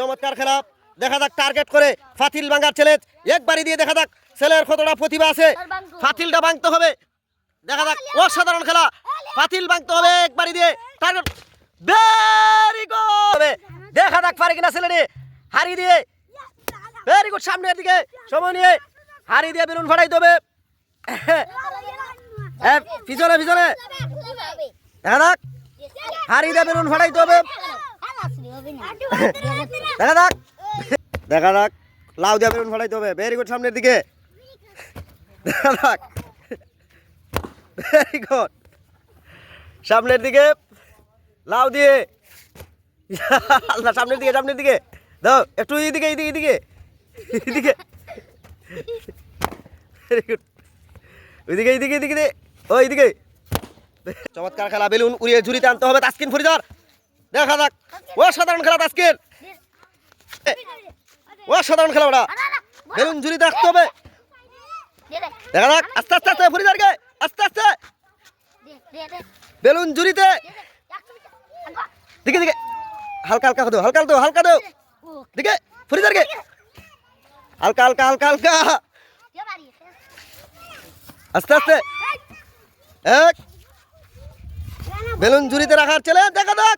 চমৎকার খেলা। দেখা যাক টার্গেট করে ফাতিল ভাঙার চ্যালেঞ্জ। একবারই দিয়ে দেখা যাক ছেলের কতটা প্রতিভা আছে। ফাতিলটা ভাঙতে হবে। দেখা যাক অসাধারণ খেলা। ফাতিল ভাঙতে হবে একবারই দিয়ে টার্গেট। Very good. দেখা যাক পারে কিনা ছেলেটি। হারি দিয়ে ভেরি গুড। সামনের দিকে সময় নিয়ে হারি দিয়ে বেলুন ফাটাইতে হবে। পিছনে পিছনে দেখা যাক হারি দিয়ে বেলুন ফাটাইতে হবে। দেখা যাক দেখা যাক লাউ দিয়ে বেলুন ফাটাইতে হবে। Very good. সামনের দিকে দেখা যাক ভেরি গুড। সামনের দিকে লাউ দিয়ে সামনের দিকে সামনের দিকে দাও একটু এইদিকে এইদিকে এইদিকে এইদিকে ভেরি গুড। ওইদিকে এইদিকে এইদিকে ওইদিকে। চমৎকার খেলা। বেলুন উড়িয়ে ঝুড়িতে আনতে হবে তাসকিন ফরিদার। দেখা যাক অসাধারণ খেলা তাসকিন। অসাধারণ খেলা ওটা। বেলুন ঝুড়িতে রাখতে হবে। দেখা যাক আস্তে আস্তে আস্তে ফরিদারকে আস্তে আস্তে বেলুন ঝুড়িতে দিকে দিকে হালকা হালকা দাও হালকা দাও হালকা দাও দিকে ফরিদারকে হালকা হালকা হালকা হালকা আস্তে আস্তে এক বেলুন ঝুড়িতে রাখার ছেলে। দেখা যাক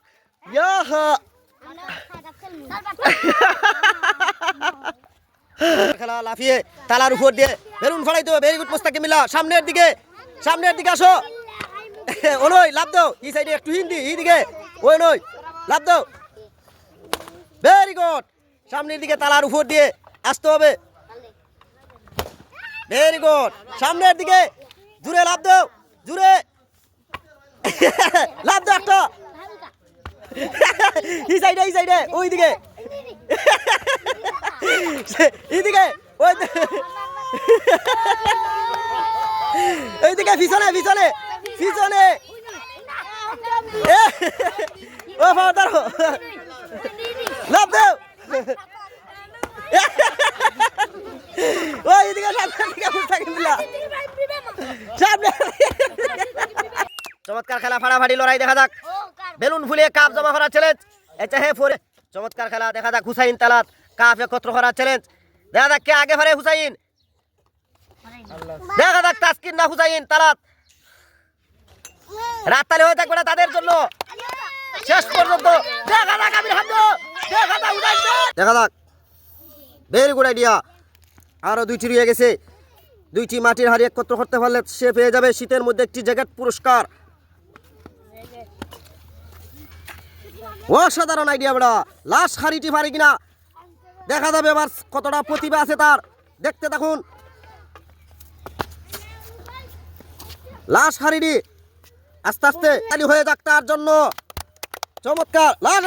খেলা লাফিয়ে তালার উপর দিয়ে বেলুন ফাড়াইতে হবে। Very good Mostakim Millah. সামনের দিকে আসো। ও নই লাভ দাও এই সাইডে একটু হিন্দি এইদিকে ওই নই লাভ দাও। Very good. সামনের দিকে তালার উপর দিয়ে আসতে হবে। Very good. সামনের দিকে জুড়ে লাভ দাও জুড়ে লাভ দাও একটা এই সাইডে ওইদিকে এইদিকে এইদিকে পিছনে পিছনে পিছনে ও ফাদার লাভ দাও ওইদিকে সামনের দিকে মুস্তাকিম মিল্লাহ। সামনে চমৎকার খেলা। ফাড়াফাড়ি লড়াই। দেখা যাক বেলুন ফুলিয়ে কাপ জমা করার চ্যালেঞ্জ। এটা হে ফোরে চমৎকার খেলা। দেখা যাক হুসাইন তালাত কাপ একত্র করার চ্যালেঞ্জ। দেখা যাক কে আগে পারে হুসাইন। দেখা যাক তাসকিন না হুসাইন তালাত। রাততালি হয়ে থাকবে না তাদের জন্য শেষ পর্যন্ত। দেখা যাক আমির হামদো দেখা যাক হুসাইন দেখা যাক। Very good idea. আরো দুইটি রয়ে গেছে। দুইটি মাটির হাড়ি একত্র করতে পারলে সে পেয়ে যাবে শীতের মধ্যে একটি জ্যাকেট পুরস্কার। অসাধারণ আইডিয়া বড়া। লাস্ট হাড়িটি পারে কিনা দেখা যাবে এবার কতটা প্রতিভা আছে তার। দেখতে থাকুন লাস্ট হাড়িটি আস্তে আস্তে হয়ে যাক তার জন্য। চমৎকার লাস্ট